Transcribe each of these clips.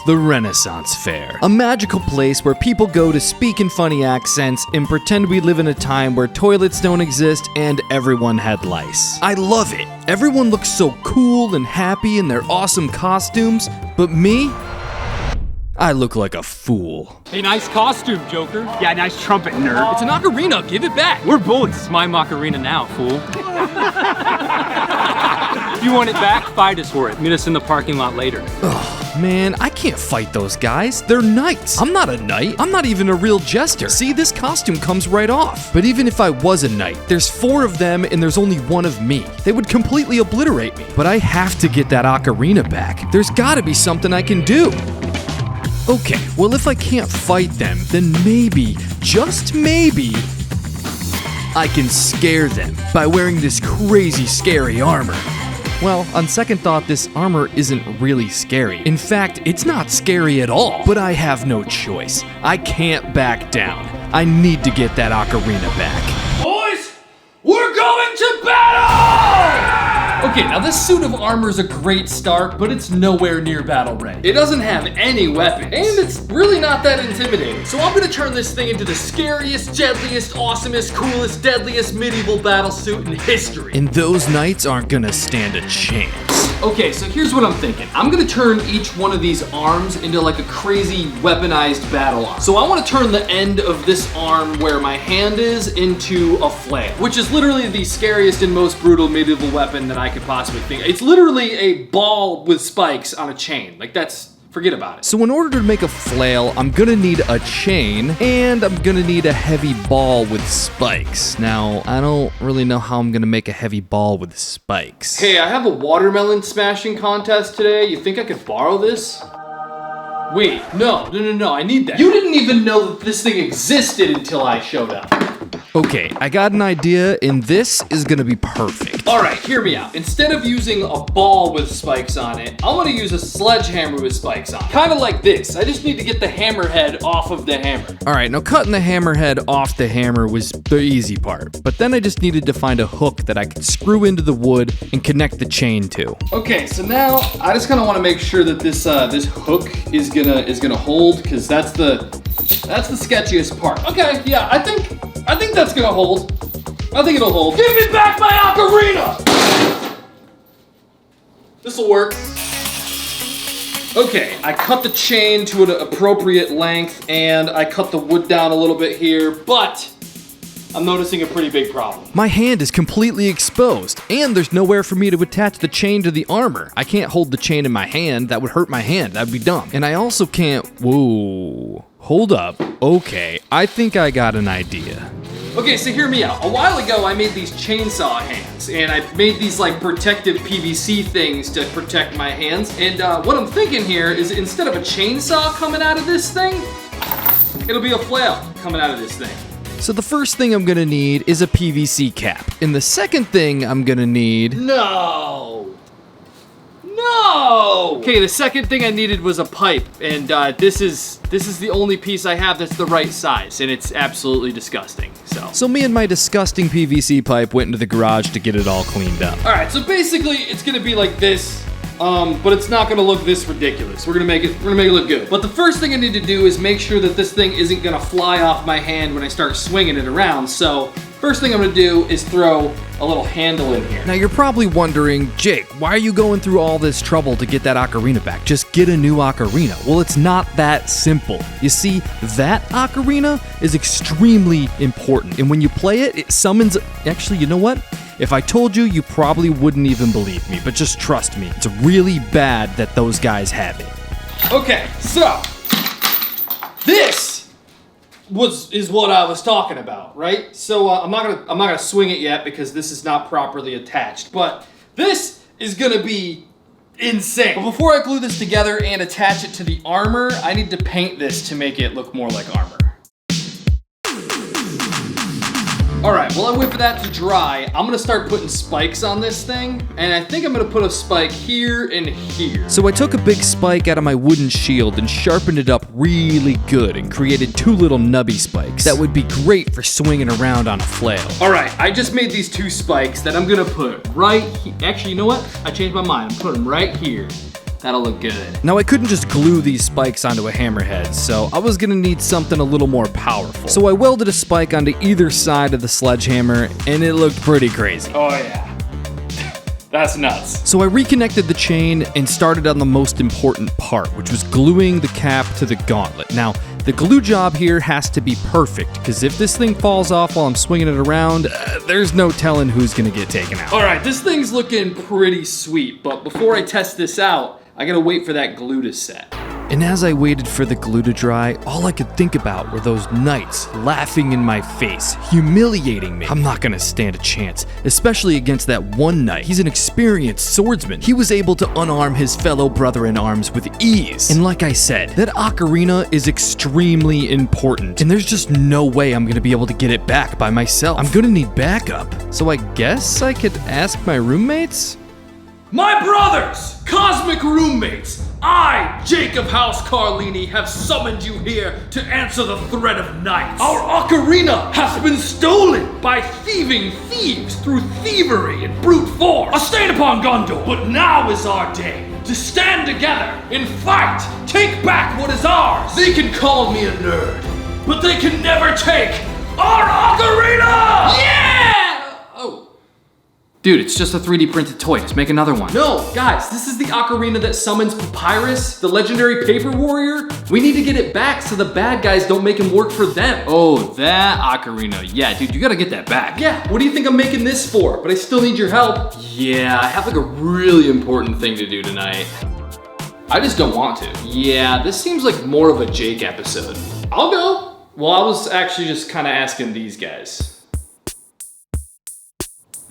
the Renaissance Fair. A magical place where people go to speak in funny accents and pretend we live in a time where toilets don't exist and everyone had lice. I love it. Everyone looks so cool and happy in their awesome costumes, but me? I look like a fool. Hey, nice costume, Joker. Yeah, nice trumpet, nerd. It's an ocarina, give it back. We're bullies. It's my macarena now, fool. If you want it back, fight us for it. Meet us in the parking lot later. Ugh, man, I can't fight those guys. They're knights. I'm not a knight. I'm not even a real jester. See, this costume comes right off. But even if I was a knight, there's 4 of them and there's only 1 of me. They would completely obliterate me. But I have to get that ocarina back. There's gotta be something I can do. Okay, well if I can't fight them, then maybe, just maybe, I can scare them by wearing this crazy scary armor. Well, on second thought, this armor isn't really scary. In fact, it's not scary at all. But I have no choice. I can't back down. I need to get that ocarina back. Boys, we're going to battle! Okay, now this suit of armor is a great start, but it's nowhere near battle ready. It doesn't have any weapons, and it's really not that intimidating. So I'm gonna turn this thing into the scariest, deadliest, awesomest, coolest, deadliest medieval battle suit in history. And those knights aren't gonna stand a chance. Okay, so here's what I'm thinking. I'm gonna turn each one of these arms into like a crazy weaponized battle arm. So I wanna turn the end of this arm where my hand is into a flail, which is literally the scariest and most brutal medieval weapon that I could possibly think. It's literally a ball with spikes on a chain. Like forget about it. So in order to make a flail, I'm gonna need a chain, and I'm gonna need a heavy ball with spikes. Now, I don't really know how I'm gonna make a heavy ball with spikes. Hey, I have a watermelon smashing contest today. You think I could borrow this? Wait, no, I need that. You didn't even know that this thing existed until I showed up. Okay, I got an idea, and this is gonna be perfect. All right, hear me out. Instead of using a ball with spikes on it, I'm gonna use a sledgehammer with spikes on it. Kind of like this. I just need to get the hammerhead off of the hammer. All right, now cutting the hammerhead off the hammer was the easy part, but then I just needed to find a hook that I could screw into the wood and connect the chain to. Okay, so now I just kind of want to make sure that this hook is gonna hold, because that's the sketchiest part. Okay, yeah, I think that's gonna hold. I think it'll hold. Give me back my ocarina! This'll work. Okay, I cut the chain to an appropriate length, and I cut the wood down a little bit here, but I'm noticing a pretty big problem. My hand is completely exposed, and there's nowhere for me to attach the chain to the armor. I can't hold the chain in my hand. That would hurt my hand. That'd be dumb. And I also can't... Whoa. Hold up. Okay, I think I got an idea. Okay, so hear me out. A while ago, I made these chainsaw hands, and I made these like protective PVC things to protect my hands. And what I'm thinking here is instead of a chainsaw coming out of this thing, it'll be a flail coming out of this thing. So the first thing I'm gonna need is a PVC cap. And the second thing I'm gonna need... No! Okay, the second thing I needed was a pipe, and this is the only piece I have that's the right size, and it's absolutely disgusting. So me and my disgusting PVC pipe went into the garage to get it all cleaned up. All right, so basically it's gonna be like this, but it's not gonna look this ridiculous. We're gonna make it look good. But the first thing I need to do is make sure that this thing isn't gonna fly off my hand when I start swinging it around. So first thing I'm gonna do is throw a little handle in here. Now you're probably wondering, Jake, why are you going through all this trouble to get that ocarina back? Just get a new ocarina. Well, it's not that simple. You see, that ocarina is extremely important. And when you play it, it summons... Actually, you know what? If I told you, you probably wouldn't even believe me. But just trust me, it's really bad that those guys have it. Okay, so this is what I was talking about, right? So I'm not gonna swing it yet because this is not properly attached, but this is gonna be insane. But before I glue this together and attach it to the armor, I need to paint this to make it look more like armor. All right, while I wait for that to dry, I'm gonna start putting spikes on this thing, and I think I'm gonna put a spike here and here. So I took a big spike out of my wooden shield and sharpened it up really good and created 2 little nubby spikes that would be great for swinging around on a flail. All right, I just made these 2 spikes that I'm gonna put right here. Actually, you know what? I changed my mind. I'm putting them right here. That'll look good. Now I couldn't just glue these spikes onto a hammerhead, so I was gonna need something a little more powerful. So I welded a spike onto either side of the sledgehammer, and it looked pretty crazy. Oh yeah. That's nuts. So I reconnected the chain and started on the most important part, which was gluing the cap to the gauntlet. Now, the glue job here has to be perfect, because if this thing falls off while I'm swinging it around, there's no telling who's gonna get taken out. All right, this thing's looking pretty sweet, but before I test this out, I gotta wait for that glue to set. And as I waited for the glue to dry, all I could think about were those knights laughing in my face, humiliating me. I'm not gonna stand a chance, especially against that one knight. He's an experienced swordsman. He was able to unarm his fellow brother in arms with ease. And like I said, that ocarina is extremely important, and there's just no way I'm gonna be able to get it back by myself. I'm gonna need backup. So I guess I could ask my roommates? My brothers, cosmic roommates, I, Jacob House Carlini, have summoned you here to answer the threat of knights. Our ocarina has been stolen by thieving thieves through thievery and brute force. A stain upon Gondor. But now is our day to stand together and fight. Take back what is ours. They can call me a nerd, but they can never take our ocarina! Yeah! Oh. Dude, it's just a 3D printed toy. Just make another one. No, guys, this is the ocarina that summons Papyrus, the legendary paper warrior. We need to get it back so the bad guys don't make him work for them. Oh, that ocarina. Yeah, dude, you gotta get that back. Yeah, what do you think I'm making this for? But I still need your help. Yeah, I have like a really important thing to do tonight. I just don't want to. Yeah, this seems like more of a Jake episode. I'll go. Well, I was actually just kind of asking these guys.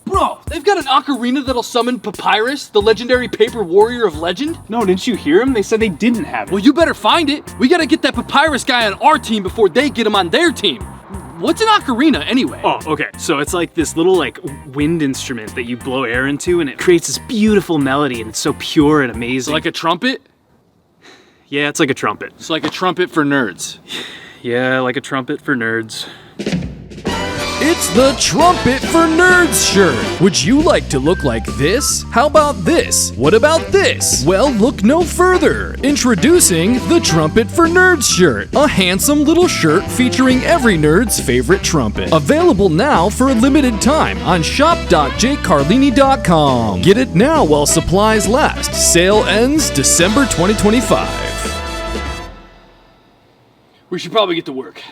Bro, they've got an ocarina that'll summon Papyrus, the legendary paper warrior of legend? No, didn't you hear him? They said they didn't have it. Well, you better find it. We gotta get that Papyrus guy on our team before they get him on their team. What's an ocarina anyway? Oh, okay. So it's like this little wind instrument that you blow air into, and it creates this beautiful melody, and it's so pure and amazing. Like a trumpet? Yeah, it's like a trumpet. It's like a trumpet for nerds. Yeah, like a trumpet for nerds. It's the Trumpet for Nerds shirt. Would you like to look like this? How about this? What about this? Well, look no further. Introducing the Trumpet for Nerds shirt, a handsome little shirt featuring every nerd's favorite trumpet. Available now for a limited time on shop.jakecarlini.com. Get it now while supplies last. Sale ends December 2025. We should probably get to work.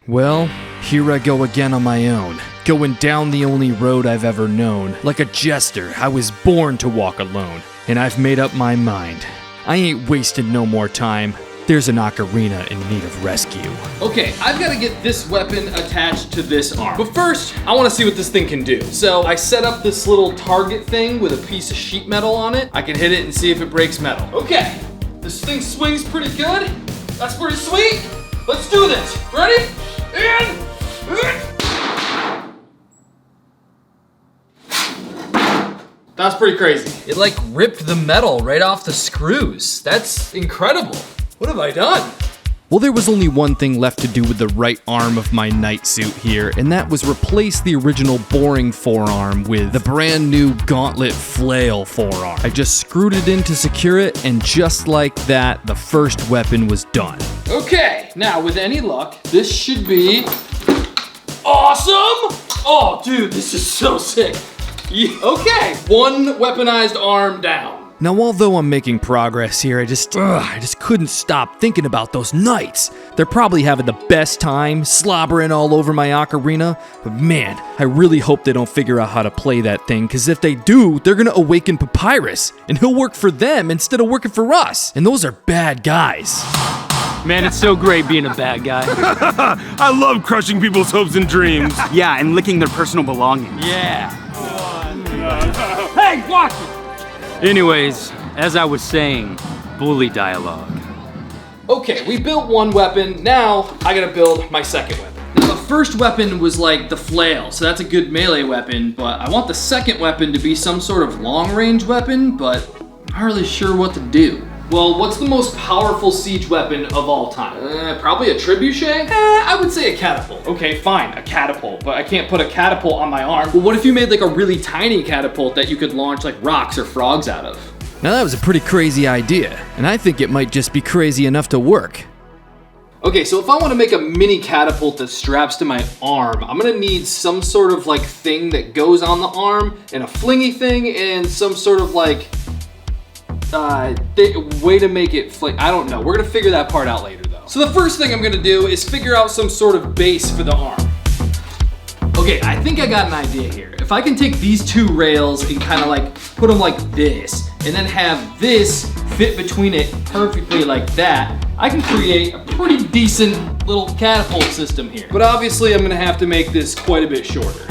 Well, here I go again on my own, going down the only road I've ever known. Like a jester, I was born to walk alone, and I've made up my mind. I ain't wasting no more time. There's an ocarina in need of rescue. Okay, I've got to get this weapon attached to this arm. But first, I want to see what this thing can do. So I set up this little target thing with a piece of sheet metal on it. I can hit it and see if it breaks metal. Okay, this thing swings pretty good. That's pretty sweet. Let's do this. Ready? And that's pretty crazy. It like ripped the metal right off the screws. That's incredible. What have I done? Well, there was only one thing left to do with the right arm of my knight suit here, and that was replace the original boring forearm with the brand new gauntlet flail forearm. I just screwed it in to secure it, and just like that, the first weapon was done. Okay, now with any luck, this should be awesome! Oh, dude, this is so sick. Okay, one weaponized arm down. Now, although I'm making progress here, I just couldn't stop thinking about those knights. They're probably having the best time, slobbering all over my ocarina. But man, I really hope they don't figure out how to play that thing, because if they do, they're gonna awaken Papyrus, and he'll work for them instead of working for us. And those are bad guys. Man, it's so great being a bad guy. I love crushing people's hopes and dreams. Yeah, and licking their personal belongings. Yeah. Hey, watch it! Anyways, as I was saying, bully dialogue. Okay, we built one weapon. Now I gotta build my second weapon. Now the first weapon was like the flail, so that's a good melee weapon, but I want the second weapon to be some sort of long-range weapon, but I'm not really sure what to do. Well, what's the most powerful siege weapon of all time? Probably a trebuchet? I would say a catapult. Okay, fine, a catapult, but I can't put a catapult on my arm. Well, what if you made like a really tiny catapult that you could launch like rocks or frogs out of? Now that was a pretty crazy idea, and I think it might just be crazy enough to work. Okay, so if I want to make a mini catapult that straps to my arm, I'm gonna need some sort of like thing that goes on the arm, and a flingy thing, and some sort of like way to make it fling. I don't know. We're gonna figure that part out later though. So the first thing I'm gonna do is figure out some sort of base for the arm. Okay, I think I got an idea here. If I can take these two rails and kind of like put them like this, and then have this fit between it perfectly like that, I can create a pretty decent little catapult system here. But obviously I'm gonna have to make this quite a bit shorter.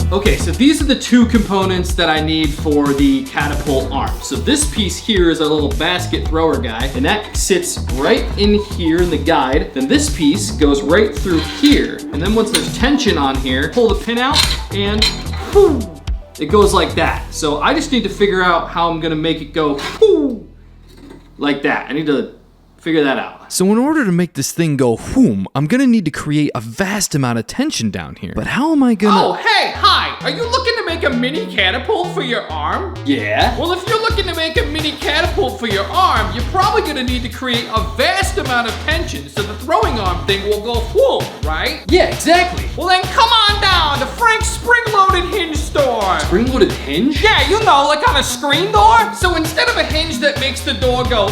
Okay, so these are the two components that I need for the catapult arm. So this piece here is a little basket thrower guy, and that sits right in here in the guide. Then this piece goes right through here. And then once there's tension on here, pull the pin out and whoo, it goes like that. So I just need to figure out how I'm gonna make it go whoo, like that. I need to figure that out. So in order to make this thing go whoom, I'm gonna need to create a vast amount of tension down here. But how am I gonna... Oh, hey, hi! Are you looking to make a mini catapult for your arm? Yeah? Well, if you're looking to make a mini catapult for your arm, you're probably gonna need to create a vast amount of tension so the throwing arm thing will go whoom, right? Yeah, exactly. Well then come on down to Frank's spring-loaded hinge store. Spring-loaded hinge? Yeah, you know, like on a screen door. So instead of a hinge that makes the door go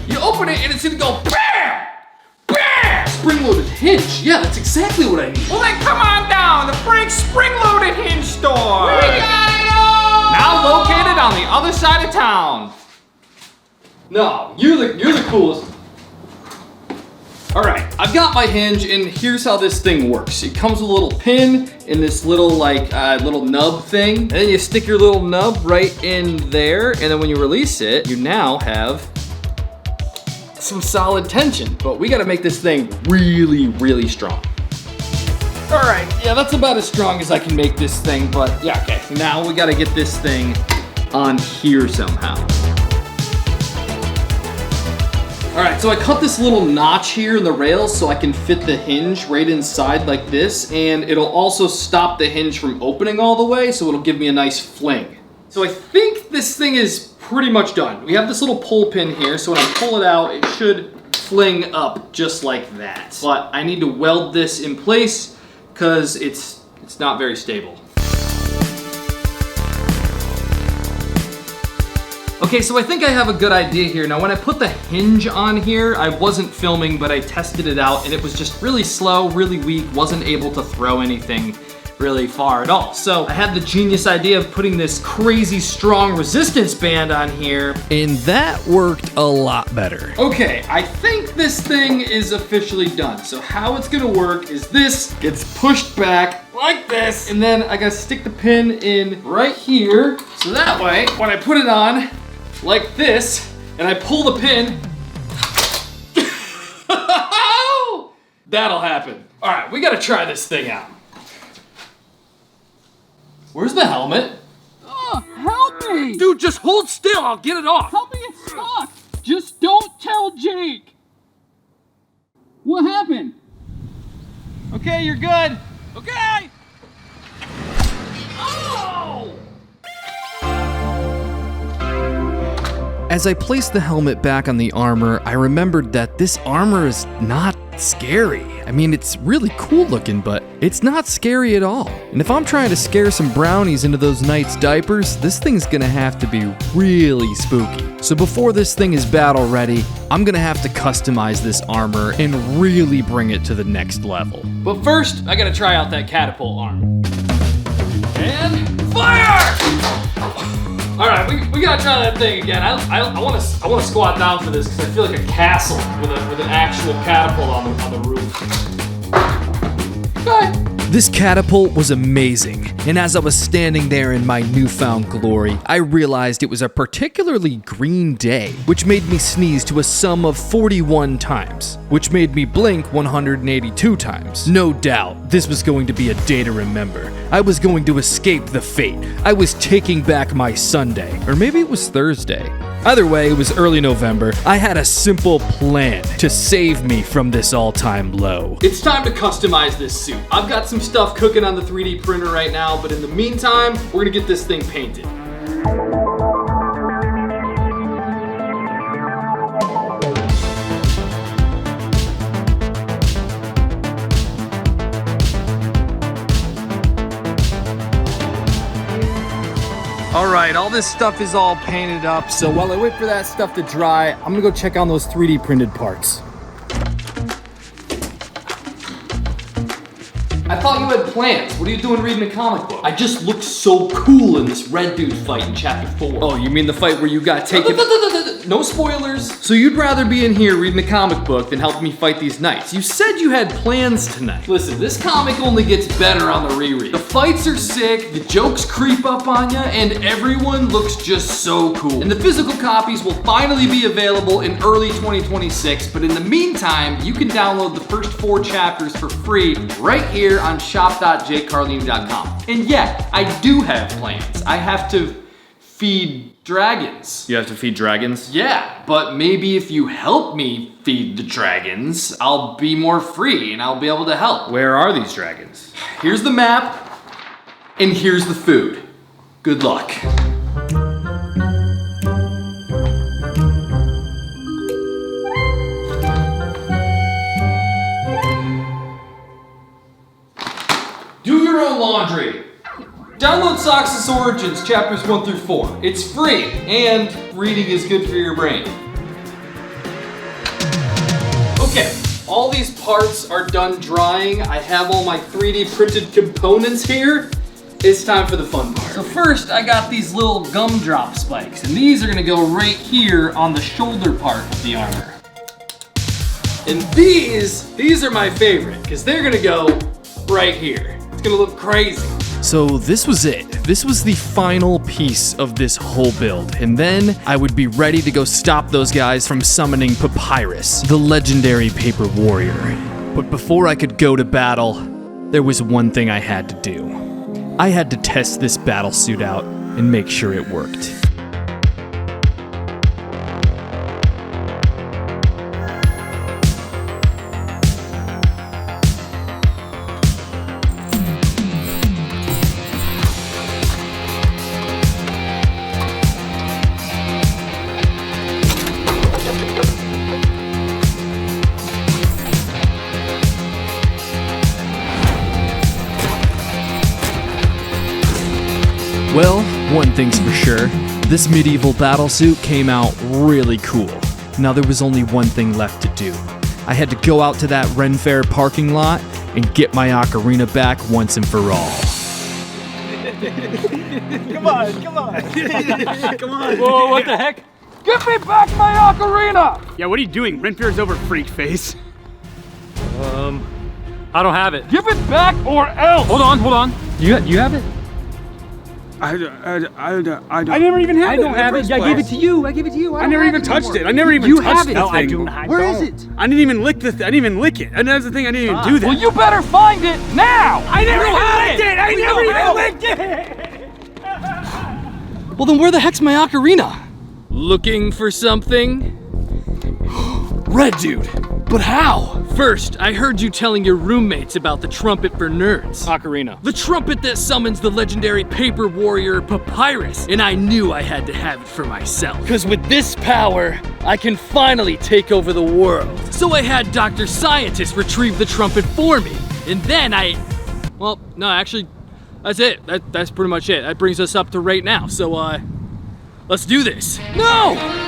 you open it and it's gonna go BAM! BAM! Spring-loaded hinge. Yeah, that's exactly what I need. Well then come on down to Frank's spring-loaded hinge store. We got it all! Now located on the other side of town. No, you're the coolest. All right, I've got my hinge, and here's how this thing works. It comes with a little pin and this little little nub thing, and then you stick your little nub right in there, and then when you release it, you now have some solid tension. But we got to make this thing really, really strong. All right, yeah, that's about as strong as I can make this thing, but yeah, okay. Now we got to get this thing on here somehow. All right, so I cut this little notch here in the rails so I can fit the hinge right inside like this, and it'll also stop the hinge from opening all the way, so it'll give me a nice fling. So I think this thing is pretty much done. We have this little pull pin here, so when I pull it out, it should fling up just like that. But I need to weld this in place because it's not very stable. Okay, so I think I have a good idea here. Now, when I put the hinge on here, I wasn't filming, but I tested it out, and it was just really slow, really weak, wasn't able to throw anything really far at all. So I had the genius idea of putting this crazy strong resistance band on here. And that worked a lot better. Okay, I think this thing is officially done. So how it's gonna work is this gets pushed back like this, and then I gotta stick the pin in right here. So that way, when I put it on like this, and I pull the pin, that'll happen. All right, we gotta try this thing out. Where's the helmet? Oh, help me! Dude, just hold still, I'll get it off. Help me, it's stuck! Just don't tell Jake! What happened? Okay, you're good. Okay! Oh! As I placed the helmet back on the armor, I remembered that this armor is not scary. I mean, it's really cool looking, but it's not scary at all. And if I'm trying to scare some brownies into those knights' diapers, this thing's gonna have to be really spooky. So before this thing is battle ready, I'm gonna have to customize this armor and really bring it to the next level. But first, I gotta try out that catapult arm. And fire! All right, we gotta try that thing again. I wanna squat down for this because I feel like a castle with an actual catapult on the roof. Okay. This catapult was amazing, and as I was standing there in my newfound glory, I realized it was a particularly green day, which made me sneeze to a sum of 41 times, which made me blink 182 times. No doubt, this was going to be a day to remember. I was going to escape the fate. I was taking back my Sunday, or maybe it was Thursday. Either way, it was early November. I had a simple plan to save me from this all-time low. It's time to customize this suit. I've got some stuff cooking on the 3D printer right now, but in the meantime, we're gonna get this thing painted. Alright, all this stuff is all painted up, so while I wait for that stuff to dry, I'm gonna go check on those 3D printed parts. I thought you had plans. What are you doing reading a comic book? I just looked so cool in this red dude fight in chapter 4. Oh, you mean the fight where you got taken? No spoilers. So you'd rather be in here reading a comic book than helping me fight these knights. You said you had plans tonight. Listen, this comic only gets better on the reread. The fights are sick, the jokes creep up on you, and everyone looks just so cool. And the physical copies will finally be available in early 2026, but in the meantime, you can download the first 4 chapters for free right here on shop.jcarlini.com. And yeah, I do have plans. I have to feed dragons. You have to feed dragons? Yeah, but maybe if you help me feed the dragons, I'll be more free and I'll be able to help. Where are these dragons? Here's the map, and here's the food. Good luck. Do your own laundry. Download Sox's Origins, chapters 1 through 4. It's free, and reading is good for your brain. Okay, all these parts are done drying. I have all my 3D printed components here. It's time for the fun part. So first, I got these little gumdrop spikes, and these are gonna go right here on the shoulder part of the armor. And these are my favorite, because they're gonna go right here. It's gonna look crazy. So this was it. This was the final piece of this whole build, and then I would be ready to go stop those guys from summoning Papyrus, the legendary paper warrior. But before I could go to battle, there was one thing I had to do. I had to test this battle suit out and make sure it worked. Well, one thing's for sure, this medieval battlesuit came out really cool. Now there was only one thing left to do. I had to go out to that Ren Fair parking lot and get my ocarina back once and for all. Come on. Come on. Whoa, what the heck? Give me back my ocarina! Yeah, what are you doing? Ren Fair's over, freak face. I don't have it. Give it back or else! Hold on. You have it? I never even had it. I don't have it. I gave it to you. I never even touched it. I never even touched the thing. No, I do not. Where is it? I didn't even lick the thing. I didn't even lick it. And that's the thing, I didn't even do that. Well, you better find it now! I never licked it! I never even licked it! Well, then where the heck's my ocarina? Looking for something? Red dude, but how? First, I heard you telling your roommates about the trumpet for nerds. Ocarina. The trumpet that summons the legendary paper warrior Papyrus, and I knew I had to have it for myself. Cause with this power, I can finally take over the world. So I had Dr. Scientist retrieve the trumpet for me, and then well, no, actually, that's it. That's pretty much it. That brings us up to right now, so let's do this. No!